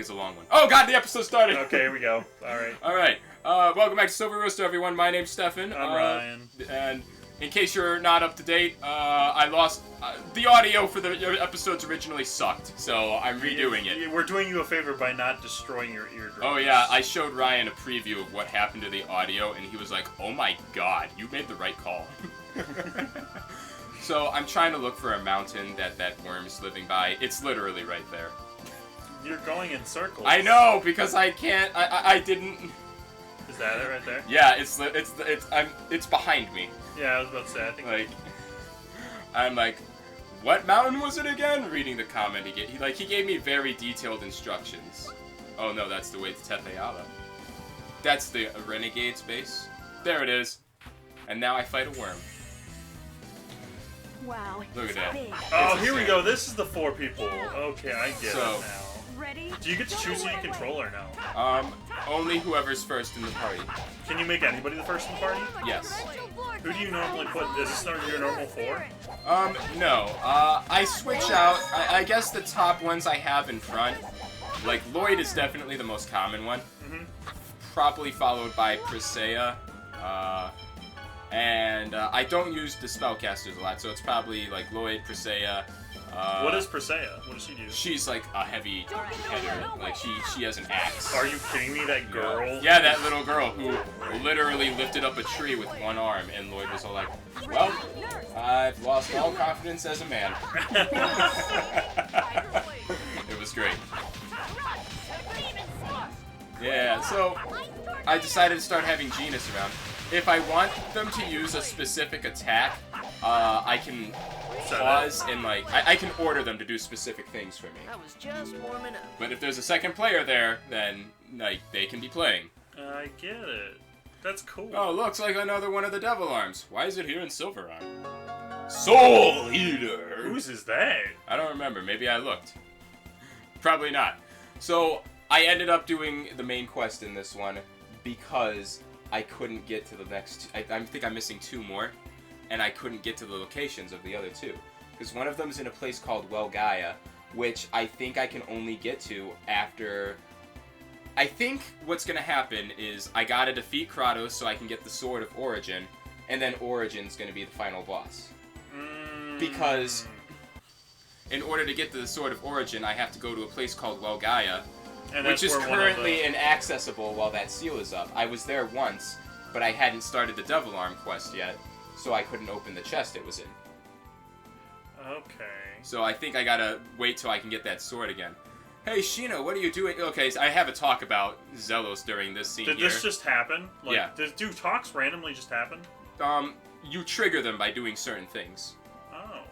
It's a long one. Oh god, the episode started! Okay, here we go. Alright. Alright. Welcome back to Silver Rooster, everyone. My name's Stefan. I'm Ryan. And in case you're not up to date, I lost... the audio for the episodes originally sucked, so I'm redoing it. We're doing you a favor by not destroying your eardrums. Oh yeah, I showed Ryan a preview of what happened to the audio, and he was like, oh my god, you made the right call. So I'm trying to look for a mountain that worm's living by. It's literally right there. You're going in circles. I know, because I can't, I didn't... Is that it right there? Yeah, it's behind me. Yeah, I was about to say, I think... Like, I'm like, what mountain was it again? Reading the comment he gave me very detailed instructions. Oh no, that's the way to Tepeala. That's the Renegade's base. There it is. And now I fight a worm. Wow. Look at that. Oh, here we go. This is the 4 people. Okay, I get it now. Ready? Do you get to choose who you control or no? Only whoever's first in the party. Can you make anybody the first in the party? Yes. Who do you normally put? Is this your normal 4? No. I switch out. I guess the top ones I have in front. Like, Lloyd is definitely the most common one. Mm-hmm. Probably followed by Presea. And I don't use the spellcasters a lot, so it's probably like Lloyd, Presea. What is Presea? What does she do? She's like a heavy hitter. Like she has an axe. Are you kidding me? That girl? Yeah, that little girl who literally lifted up a tree with one arm, and Lloyd was all like, "Well, I've lost all confidence as a man." It was great. Yeah, so I decided to start having Genus around. If I want them to use a specific attack, I can pause and like I can order them to do specific things for me. I was just warming up. But if there's a second player there, then like they can be playing. I get it. That's cool. Oh, looks like another one of the Devil Arms. Why is it here in Silverarm? Soul Eater. Whose is that? I don't remember. Maybe I looked. Probably not. So I ended up doing the main quest in this one because I couldn't get to the next... I think I'm missing 2 more, and I couldn't get to the locations of the other 2. Because one of them is in a place called Whelp, which I think I can only get to after... I think what's going to happen is I gotta defeat Kratos so I can get the Sword of Origin, and then Origin's going to be the final boss. Because in order to get to the Sword of Origin, I have to go to a place called Whelp, which is currently inaccessible while that seal is up. I was there once, but I hadn't started the Devil Arm quest yet, so I couldn't open the chest it was in. Okay. So I think I gotta wait till I can get that sword again. Hey, Sheena, what are you doing? Okay, so I have a talk about Zelos during this scene Did here. this just happen? Like, Yeah. Do talks randomly just happen? You trigger them by doing certain things. Oh.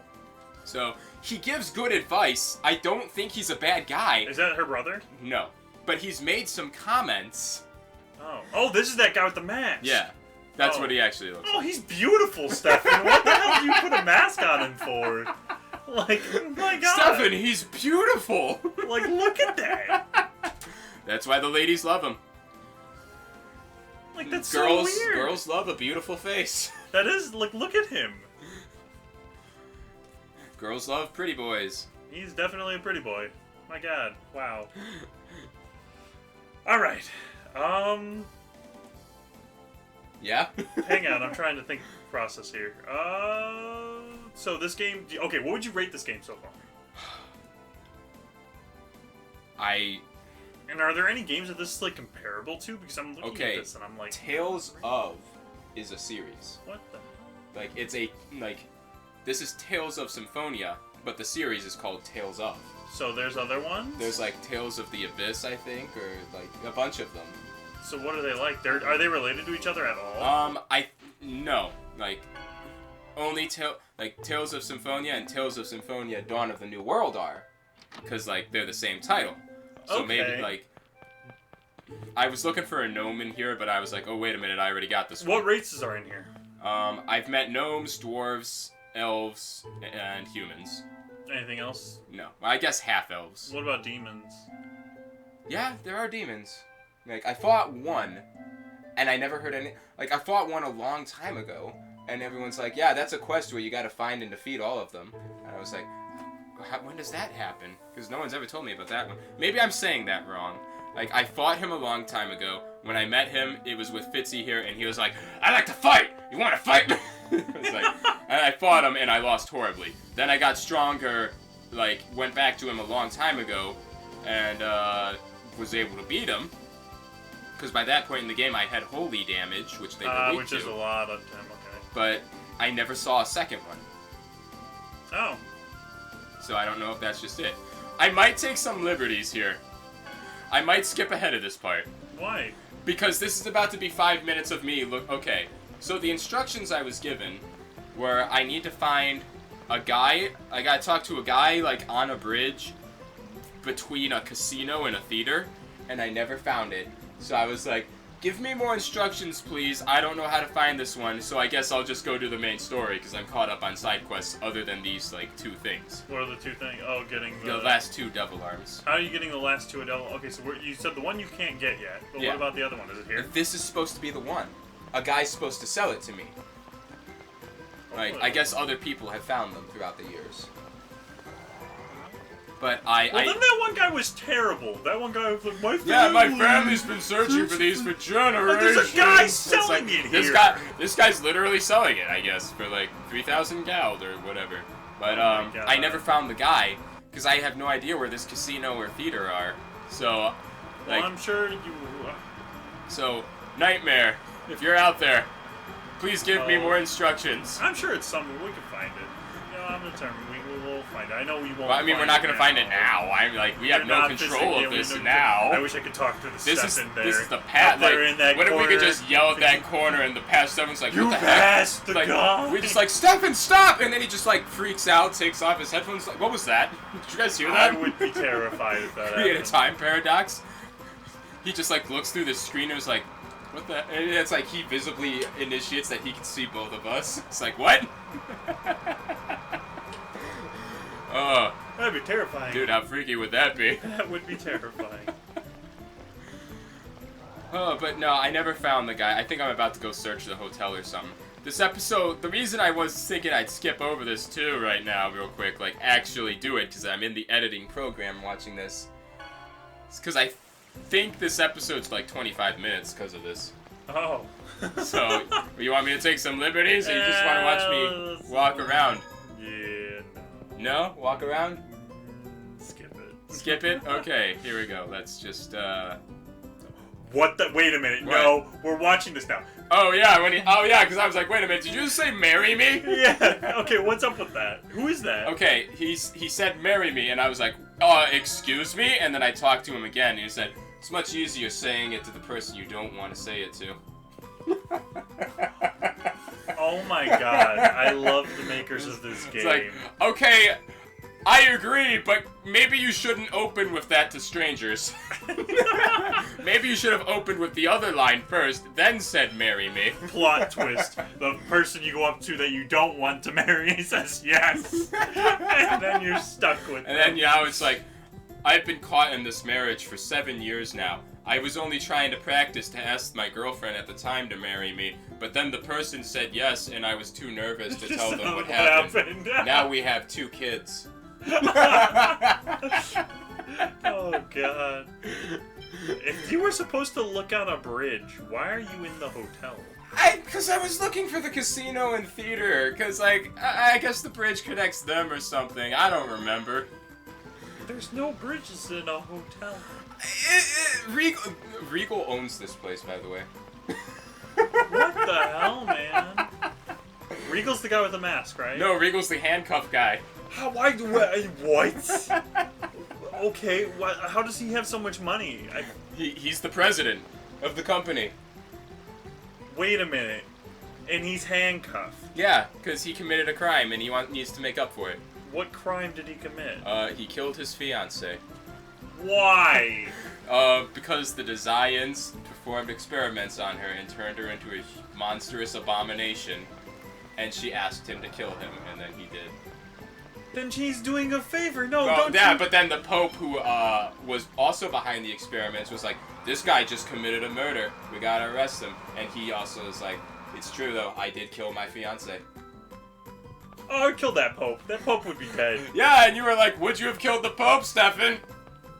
So, he gives good advice. I don't think he's a bad guy. Is that her brother? No. But he's made some comments. Oh. Oh, this is that guy with the mask. Yeah. That's Oh. what he actually looks like. Oh, he's beautiful, Stefan. What the hell do you put a mask on him for? Like, oh my god. Stefan, he's beautiful! Like, look at that. That's why the ladies love him. Like, that's Girls, so weird. girls love a beautiful face. That is, like, look at him. Girls love pretty boys. He's definitely a pretty boy. My god. Wow. Alright. Yeah? Hang on, I'm trying to think process here. So this game... Okay, what would you rate this game so far? And are there any games that this is, like, comparable to? Because I'm looking at this and I'm like... Tales of is a series. What the... Like, it's a... Like, this is Tales of Symphonia, but the series is called Tales of. So there's other ones? There's, like, Tales of the Abyss, I think, or, like, a bunch of them. So what are they like? Are they related to each other at all? No. Like, only Tales of Symphonia and Tales of Symphonia Dawn of the New World are. Because, like, they're the same title. So Okay. maybe, like... I was looking for a gnome in here, but I was like, oh, wait a minute, I already got this one. What races are in here? I've met gnomes, dwarves, elves, and humans. Anything else? No. I guess half-elves. What about demons? Yeah, there are demons. Like, I fought one, and I never heard any... Like, I fought one a long time ago, and everyone's like, yeah, that's a quest where you gotta find and defeat all of them. And I was like, when does that happen? Because no one's ever told me about that one. Maybe I'm saying that wrong. Like, I fought him a long time ago. When I met him, it was with Fitzy here, and he was like, I like to fight! You want to fight? It's like, and I fought him, and I lost horribly. Then I got stronger, like, went back to him a long time ago, and was able to beat him. Because by that point in the game, I had holy damage, which they were weak which to. is a lot of time, okay. But I never saw a second one. Oh. So I don't know if that's just it. I might take some liberties here. I might skip ahead of this part. Why? Because this is about to be 5 minutes of me. Look, okay. So the instructions I was given were I need to find a guy. I gotta talk to a guy, like, on a bridge between a casino and a theater. And I never found it. So I was like, give me more instructions, please. I don't know how to find this one, so I guess I'll just go do the main story, because I'm caught up on side quests other than these, like, 2 things. What are the 2 things? Oh, getting the last 2 devil arms. How are you getting the last 2 Adele? Okay, so you said the one you can't get yet, but Yeah. what about the other one? Is it here? This is supposed to be the one. A guy's supposed to sell it to me. Like, I guess other people have found them throughout the years. But Well, then that one guy was terrible. That one guy was like, my family... Yeah, my family's been searching for these for generations. There's a guy It's selling like, it this here. This guy's literally selling it, I guess, for like 3,000 gold or whatever. But Oh my God. I never found the guy because I have no idea where this casino or theater are. So, like, Well, I'm sure you... so Nightmare, if you're out there, please give me Oh. more instructions. I'm sure it's somewhere. We can find it. You know, I'm determined. We will find it. I know we won't. Well, I mean, we're not gonna find it now. I'm like, we have We're no not control physically- of we this don't- now. I wish I could talk to the This is step in there. this is the path. Up there Like, in that what if we could corner. just yell at that corner and the past someone's like, You what the heck? passed the Like, guy. we just like, Stefan, stop! And then he just like freaks out, takes off his headphones. Like, what was that? Did you guys hear that? I would be terrified if that Create a happened. time paradox. He just like looks through the screen and is like, what the? And it's like he visibly initiates that he can see both of us. It's like, what? Oh, That'd be terrifying. dude, how freaky would that be? That would be terrifying. Oh, but no, I never found the guy. I think I'm about to go search the hotel or something. This episode, the reason I was thinking I'd skip over this too right now real quick, like actually do it, because I'm in the editing program watching this, it's because I think this episode's like 25 minutes because of this. Oh. So, you want me to take some liberties, or you just want to watch me walk around? Yeah, No? Walk around? skip it. Skip it? Okay, here we go. Let's just, What the? Wait a minute. What? No, we're watching this now. Oh yeah, because I was like, wait a minute, did you just say marry me? Yeah. Okay, what's up with that? Who is that? Okay, he said marry me, and I was like, excuse me? And then I talked to him again, and he said, it's much easier saying it to the person you don't want to say it to. Oh my god, I love the makers of this game. It's like, okay, I agree, but maybe you shouldn't open with that to strangers. Maybe you should have opened with the other line first, then said marry me. Plot twist. The person you go up to that you don't want to marry says yes. And then you're stuck with And them. then, it's like, I've been caught in this marriage for 7 years now. I was only trying to practice to ask my girlfriend at the time to marry me, but then the person said yes, and I was too nervous to tell them what happened. Now we have 2 kids. Oh god. If you were supposed to look on a bridge, why are you in the hotel? Because I was looking for the casino and theater, because, like, I guess the bridge connects them or something. I don't remember. There's no bridges in a hotel. Regal owns this place, by the way. What the hell, man? Regal's the guy with the mask, right? No, Regal's the handcuff guy. Why do I... What? Okay, how does he have so much money? He's the president of the company. Wait a minute. And he's handcuffed. Yeah, because he committed a crime and he needs to make up for it. What crime did he commit? He killed his fiancée. Why? Because the Desians performed experiments on her and turned her into a monstrous abomination, and she asked him to kill him, and then he did. Then she's doing a favor. No, Well, don't yeah, you... but then the Pope, who was also behind the experiments, was like, this guy just committed a murder. We gotta arrest him. And he also was like, it's true though, I did kill my fiancée. Oh, I killed that Pope. That Pope would be dead. Yeah, and you were like, would you have killed the Pope, Stefan?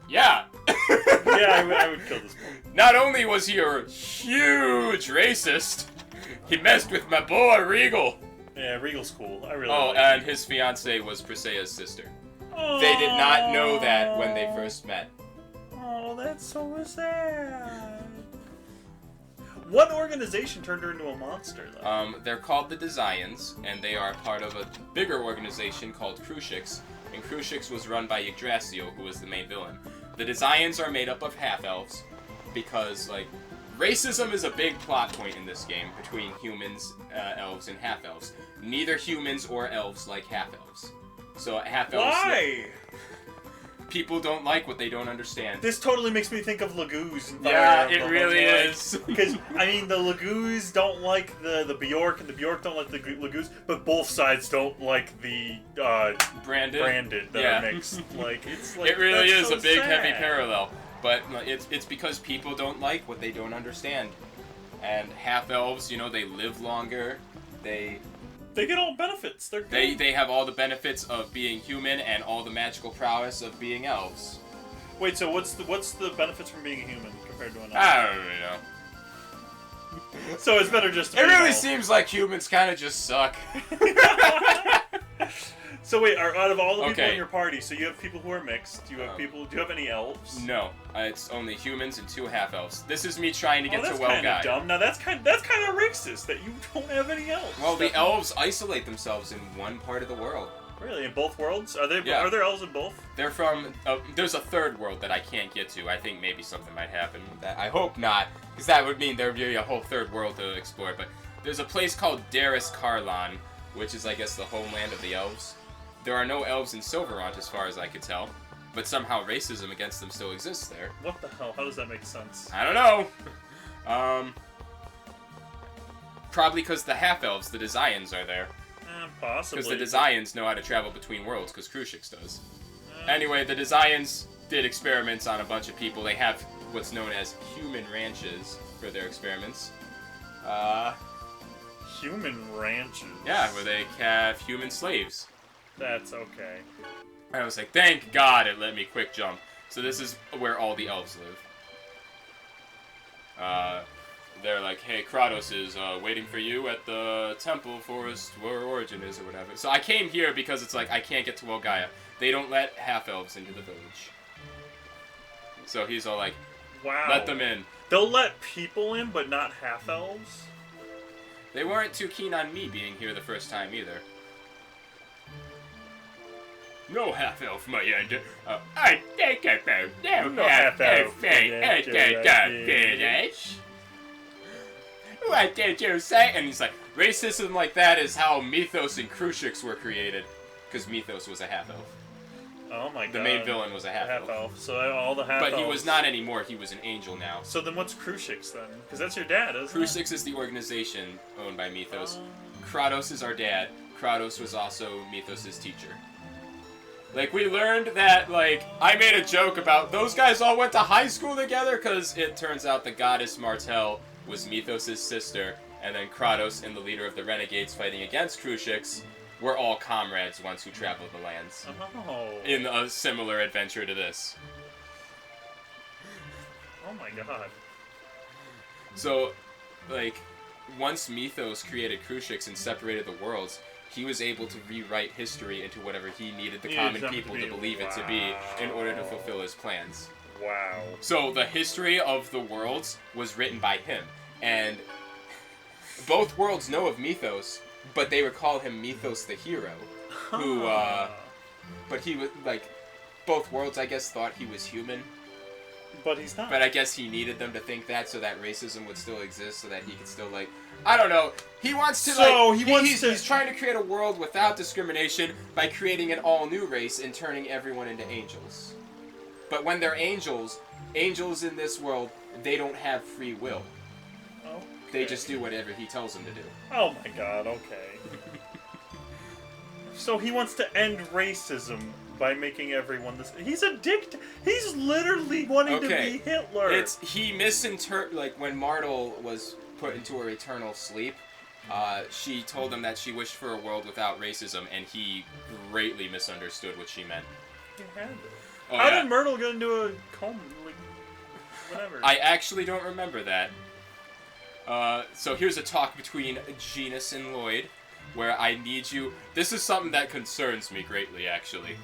Yeah. Yeah, I would kill this Pope. Not only was he a huge racist, he messed with my boy Regal. Yeah, Regal's cool. I really Oh, like and him. his fiancée was Brisea's sister. Oh, They did not know that when they first met. Oh, that's so sad. What organization turned her into a monster, though? They're called the Desians, and they are part of a bigger organization called Crucix. And Crucix was run by Yggdrasil, who was the main villain. The Desians are made up of half-elves, because, like, racism is a big plot point in this game between humans, elves, and half-elves. Neither humans or elves like half-elves. So half-elves... Why? People don't like what they don't understand. This totally makes me think of Lagoos. Yeah, it really is. Because, I mean, the Lagoos don't like the Bjork, and the Bjork don't like the Lagoos, but both sides don't like the branded that are mixed. Like, it's like, it really is so a big, sad. heavy parallel. But it's because people don't like what they don't understand. And half-elves, you know, they live longer. They get all benefits. They're good. They have all the benefits of being human and all the magical prowess of being elves. Wait, so what's the benefits from being a human compared to an elf? I don't really know. So it's better just to It be an really elf. seems like humans kind of just suck. So wait, out of all the people Okay. in your party, so you have people who are mixed. Do you have people? Do you have any elves? No, it's only humans and 2 half-elves. This is me trying to get that's to Well kind Guy. of dumb. Now that's kind of racist that you don't have any elves. Well, the elves isolate themselves in one part of the world. Really, in both worlds? Are they? Yeah. Are there elves in both? They're from... there's a third world that I can't get to. I think maybe something might happen with that. I hope not, because that would mean there would be a whole third world to explore. But there's a place called Daris Karlan, which is, I guess, the homeland of the elves. There are no elves in Silverant, as far as I could tell. But somehow racism against them still exists there. What the hell? How does that make sense? I don't know. Probably because the half-elves, the Desians, are there. Possibly. Because the Desians know how to travel between worlds, because Crucix does. Anyway, the Desians did experiments on a bunch of people. They have what's known as human ranches for their experiments. Human ranches. Yeah, where they have human slaves. That's okay. I was like, thank God it let me quick jump. So this is where all the elves live. They're like, hey, Kratos is waiting for you at the temple forest where Origin is or whatever. So I came here because it's like, I can't get to Welgaia. They don't let half-elves into the village. So he's all like, Wow. let them in. They'll let people in, but not half-elves? They weren't too keen on me being here the first time either. No half-elf, my end. I think about no half-elf at the village. What did you say? And he's like, racism like that is how Mythos and Crucix were created. Because Mythos was a half-elf. Oh my god. The main villain was a half-elf. Half-elf. So all the half-elves. But he was not anymore, he was an angel now. So then what's Crucix then? Because that's your dad, isn't it? Crucix is the organization owned by Mythos. Kratos is our dad. Kratos was also Mythos' teacher. Like, we learned that, like, I made a joke about those guys all went to high school together, because it turns out the goddess Martel was Mythos' sister, and then Kratos and the leader of the renegades fighting against Crucix were all comrades once who traveled the lands. Oh. In a similar adventure to this. Oh my god. So, like, once Mythos created Crucix and separated the worlds, he was able to rewrite history into whatever he needed the common people to believe it to be in order to fulfill his plans. Wow. So the history of the worlds was written by him, and both worlds know of Mythos, but they would call him Mythos the hero, who, but he was, like, both worlds, I guess, thought he was human. But he's not. But I guess he needed them to think that so that racism would still exist, so that he could still, like, I don't know. He wants to, So like, he's trying to create a world without discrimination by creating an all-new race and turning everyone into angels. But when they're angels in this world, they don't have free will. Okay. They just do whatever he tells them to do. Oh my god, okay. So he wants to end racism by making everyone this. He's a He's literally wanting to be Hitler. He misinterpreted, like, when Martel was put into her eternal sleep, she told him that she wished for a world without racism, and he greatly misunderstood what she meant. How did Myrtle get into a coma? Like, whatever. I actually don't remember that. So here's a talk between Genus and Lloyd, where I need you... This is something that concerns me greatly, actually.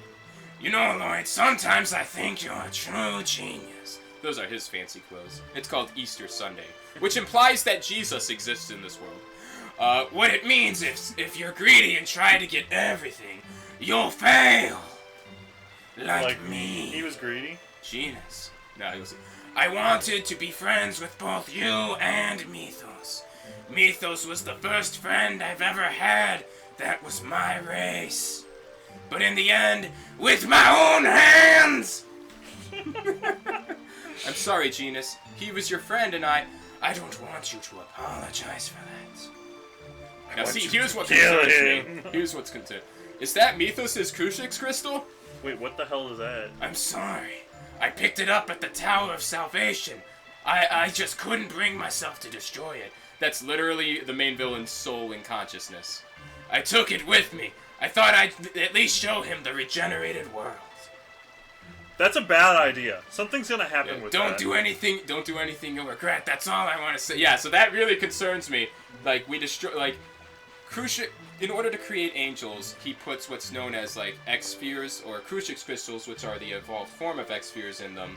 You know, Lloyd, sometimes I think you're a true genius. Those are his fancy clothes. It's called Easter Sunday, which implies that Jesus exists in this world. What it means if you're greedy and try to get everything, you'll fail. Like me. He was greedy? Genus. No, he was... I wanted to be friends with both you and Mythos. Mythos was the first friend I've ever had that was my race. But in the end, with my own hands! I'm sorry, Genus. He was your friend, and I don't want you to apologize for that. Now see, here's what concerns me. Here's what's concerned. Is that Mythos' Crucifix crystal? Wait, what the hell is that? I'm sorry. I picked it up at the Tower of Salvation. I just couldn't bring myself to destroy it. That's literally the main villain's soul and consciousness. I took it with me. I thought I'd at least show him the regenerated world. That's a bad idea. Something's gonna happen with that. Don't do anything you'll regret. That's all I want to say. Yeah, so that really concerns me. Like, we destroy... Like, in order to create angels, he puts what's known as, like, X-spheres, or Crucifix crystals, which are the evolved form of X-spheres in them.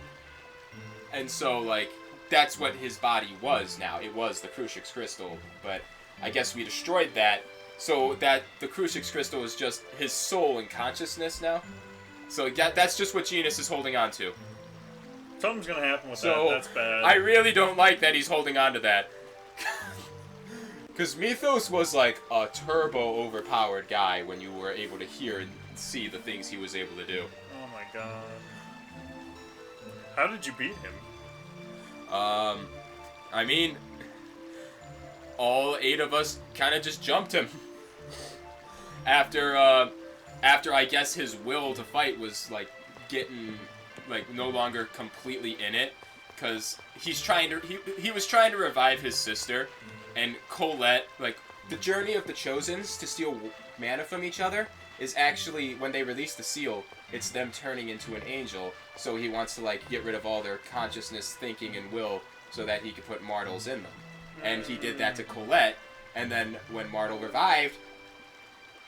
And so, like, that's what his body was now. It was the Crucifix crystal, but I guess we destroyed that, so that the Crucifix crystal is just his soul and consciousness now. So that's just what Genus is holding on to. Something's gonna happen with that. That's bad. I really don't like that he's holding on to that. Because Mythos was like a turbo overpowered guy when you were able to hear and see the things he was able to do. Oh my god. How did you beat him? I mean, all 8 of us kind of just jumped him. After I guess his will to fight was like getting like no longer completely in it, because he was trying to revive his sister. And Colette, like, the journey of the Chosens to steal mana from each other is actually, when they release the seal, it's them turning into an angel. So he wants to, like, get rid of all their consciousness, thinking, and will so that he could put Martles in them. And he did that to Colette, and then when Martle revived,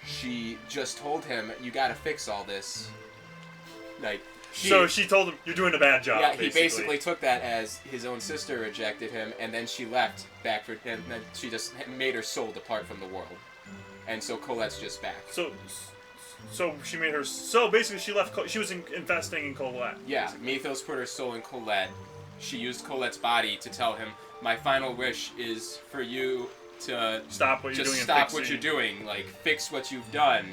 she just told him, you gotta fix all this. Like... So she told him, you're doing a bad job, Yeah, he basically took that as his own sister rejected him, and then she left back for him, and then she just made her soul depart from the world. And so Colette's just back. So she made her... So basically she left... She was investing in Colette. Yeah, Mythos put her soul in Colette. She used Colette's body to tell him, my final wish is for you to... Stop what you're doing. Stop what you're doing. Like, fix what you've done.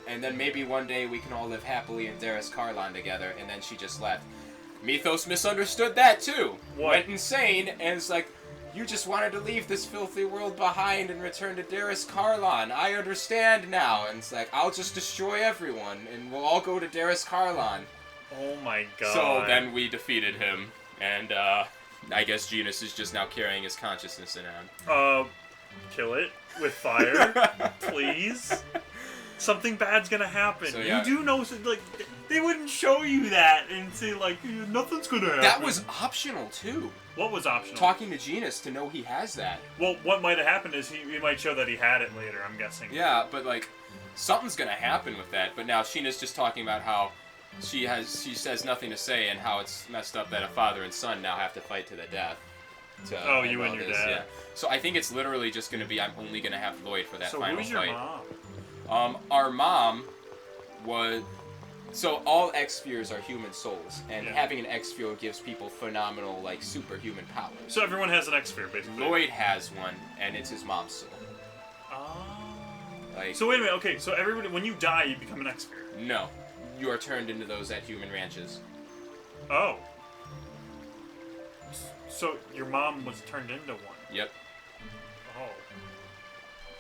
And then maybe one day we can all live happily in Darris Carlon together, and then she just left. Mythos misunderstood that too. What? Went insane, and it's like, you just wanted to leave this filthy world behind and return to Darris Carlon. I understand now. And it's like, I'll just destroy everyone, and we'll all go to Darris Carlon. Oh my god. So then we defeated him, and I guess Genus is just now carrying his consciousness around. Kill it with fire, please. Something bad's gonna happen. So, yeah. You do know, like, they wouldn't show you that and say, like, nothing's gonna happen. That was optional, too. What was optional? Talking to Genus to know he has that. Well, what might have happened is he might show that he had it later, I'm guessing. Yeah, but, like, something's gonna happen with that. But now Sheena's just talking about how she says nothing to say and how it's messed up that a father and son now have to fight to the death. You and your dad. Yeah. So I think it's literally just gonna be, I'm only gonna have Lloyd for that final fight. So who's your mom? Our mom was... So all X-spheres are human souls, and having an X-sphere gives people phenomenal, like, superhuman powers. So everyone has an X-sphere, basically. Lloyd has one, and it's his mom's soul. Oh. Like, so wait a minute, okay, so everybody, when you die, you become an X-sphere? No. You are turned into those at human ranches. Oh. So your mom was turned into one? Yep. Oh.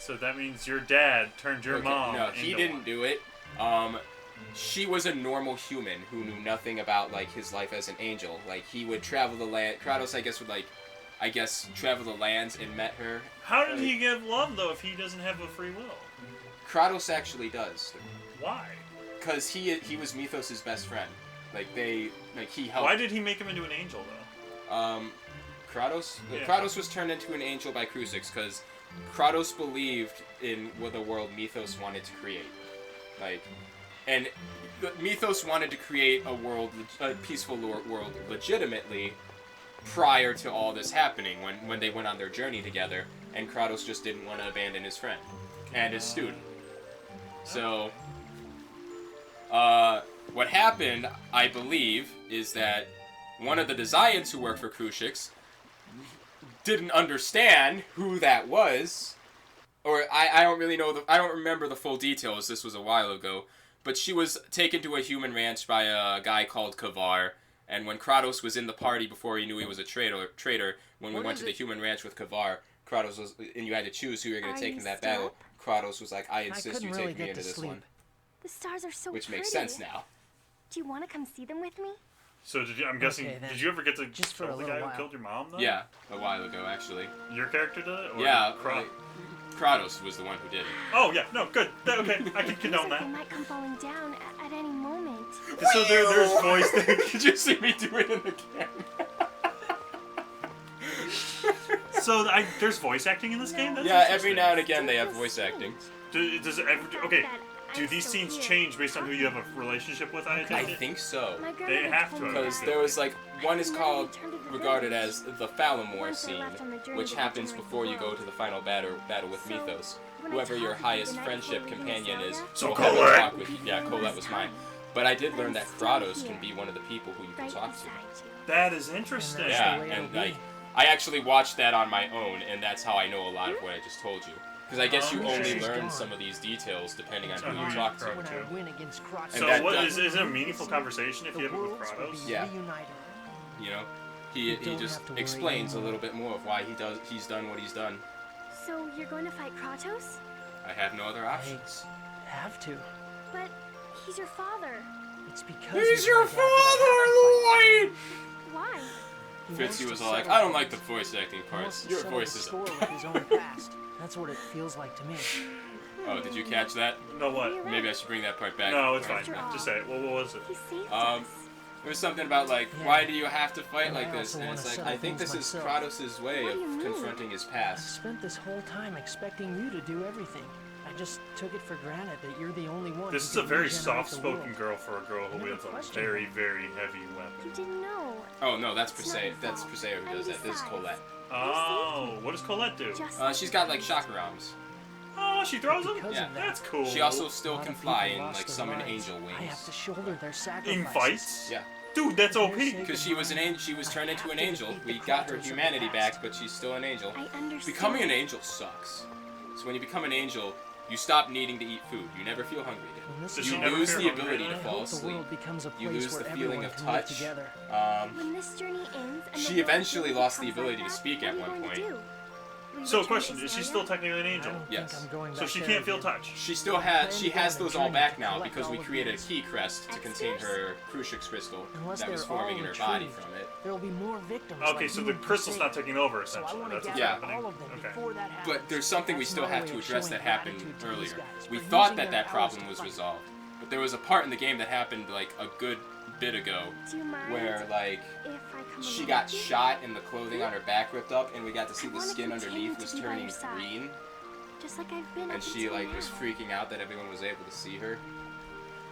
So that means your dad turned your mom No, he didn't do it. She was a normal human who knew nothing about, like, his life as an angel. Like, he would travel the land. Kratos, I guess, would, like... I guess, traveled the lands and met her. How did he get love, though, if he doesn't have a free will? Kratos actually does. Why? Because he was Mythos' best friend. He helped. Why did he make him into an angel, though? Kratos? Yeah. Kratos was turned into an angel by Crucix because Kratos believed in the world Mythos wanted to create. And Mythos wanted to create a peaceful world legitimately prior to all this happening when they went on their journey together, and Kratos just didn't want to abandon his friend and his student. So, what happened, I believe, is that one of the Desians who worked for Crucix didn't understand who that was, or I don't really know, I don't remember the full details, this was a while ago, but she was taken to a human ranch by a guy called Kavar, and when Kratos was in the party before he knew he was a traitor, when we went to the human ranch with Kavar, Kratos was, and you had to choose who you were going to take in that battle, Kratos was like, I insist you take me into this one. The stars are so Which pretty. makes sense now. Do you want to come see them with me? So I'm guessing, did you ever get to Just for kill a the little guy while. who killed your mom, though? Yeah, a while ago, actually. Your character did it? Or Yeah, Kratos was the one who did it. Oh, yeah, no, good. Okay, I can condone Looks like that. they might come falling down at any moment. So there's voice there. Did you see me do it in the camera? So there's voice acting in this game? That's Yeah, every interesting. now and again they have voice acting. Does it ever... Okay, do these scenes change based on who you have a relationship with, I I take it? think so. My They grandmother have told to, me Because that. there was one is called, Returned to the regarded village. as the Thalamore Once I scene, left on the journey which to happens regenerate before the you go world. to the final battle with So, Mythos. when I Whoever your talked highest the night friendship before leaving companion is, Zelda, So will come and Colette! talk with you. Yeah, Colette was mine. But I did learn that Kratos can be one of the people who you can right talk to. beside you. That is interesting. Yeah, the way and it'll be. I actually watched that on my own, and that's how I know a lot of what I just told you. Because I guess you Oh, only she's learn gone. some of these details depending on So who who you you talk to. talk When to. I win against Kratos, So that what does- is it a meaningful conversation if the you have it with worlds will Kratos? be Yeah. reunited. You know, he don't just have to worry explains a anymore. little bit more of why he's done what he's done. So you're going to fight Kratos? I have no other options. Have to. But he's your father. It's because He's he's your my dad that father, Lloyd! Why? He Fitzy wants was to all like, settle I don't like the things. voice acting He wants parts. to Your settle voice the is... score with his own past. That's what it feels like to me. Oh, did you catch that? No, what? You're Maybe I right. should bring that part back. No, it's fine. After all. Just say it. What was it? He saved Um, us. There was something about Yeah. why do you have to fight And like I this? also And it's wanna like, settle I think things this is myself. Kratos' way What of do you mean? confronting his I've past. spent this whole time expecting you to do everything. I just took it for granted that you're the only one. This who is a can very regenerate the soft-spoken world. girl for a girl who Never wields a questioned very, her. very heavy You weapon. didn't know. Oh no, that's It's not Presea. your That's fault. Presea who does And that. This is besides, Colette. Oh, what does Colette do? Just She's got like chakra arms. Oh, she throws them? Because Yeah. of that, That's cool. She also a still lot can of fly people and lost like their summon lives. angel wings. I have to shoulder their sacrifices. In fights? Yeah, Dude, that's OP. because she was an angel. She was turned into an angel. We got her humanity back, but she's still an angel. I understand. Becoming an angel sucks. So when you become an angel, you stop needing to eat food. You never feel hungry again. When this Does is she You over, never lose feel the hungry ability to then? I fall hope the asleep. world becomes a You place lose where the feeling everyone of can live touch. together. When this journey ends and She the world eventually really lost the becomes ability like to that, speak what at are you one going to point. do? Will you So, return to question, is she Syria? still technically an I angel? don't Yes. think I'm going So back she there can't feel again. touch. She still has those all back now because we created a key crest to contain Upstairs? her Crucix crystal Unless that was they're all forming in her body retrieved. from it. There will be more victims. Okay, like so you the and crystal's Presea. not taking over, So I essentially. want to That's what's gather happening. all of them Okay. before that happens. But there's something we That's still my have way to of address showing that happened gratitude to these earlier. guys We for thought using that their that powers problem to was fight. resolved. But there was a part in the game that happened like a good bit ago Do you mind where like if I come she along got with you? shot and the clothing on her back ripped up and we got to see I the wanna skin continue underneath to was be by turning your side. green Just like I've been and up she until like was now. freaking out that everyone was able to see her.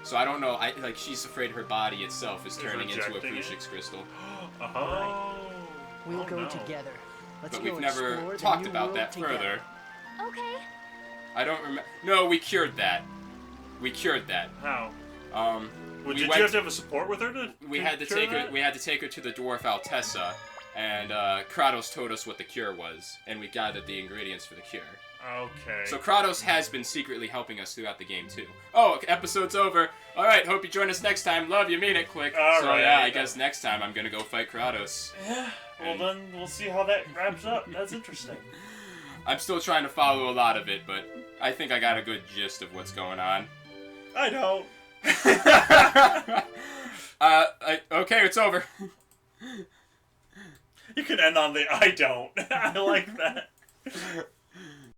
So I don't know, she's afraid her body itself is Is turning into a rejecting it? Crucix crystal. Oh. We'll Oh, go no. together. Let's But go we've never explore the talked new about world that together. further. Okay. I don't remember. No, we cured that. We cured that. How? Um, Well, we did went- you have to have a support with her to we had to cure take her. that? We had to take her to the dwarf Altessa, and Kratos told us what the cure was, and we gathered the ingredients for the cure. Okay. So Kratos has been secretly helping us throughout the game too. Oh, episode's over. All right, hope you join us next time. Love you, mean it. Click. All so right. yeah, I guess next time I'm gonna go fight Kratos. Yeah. Well, then we'll see how that wraps up. That's interesting. I'm still trying to follow a lot of it, but I think I got a good gist of what's going on. I don't. Okay, it's over. You can end on the I don't. I like that.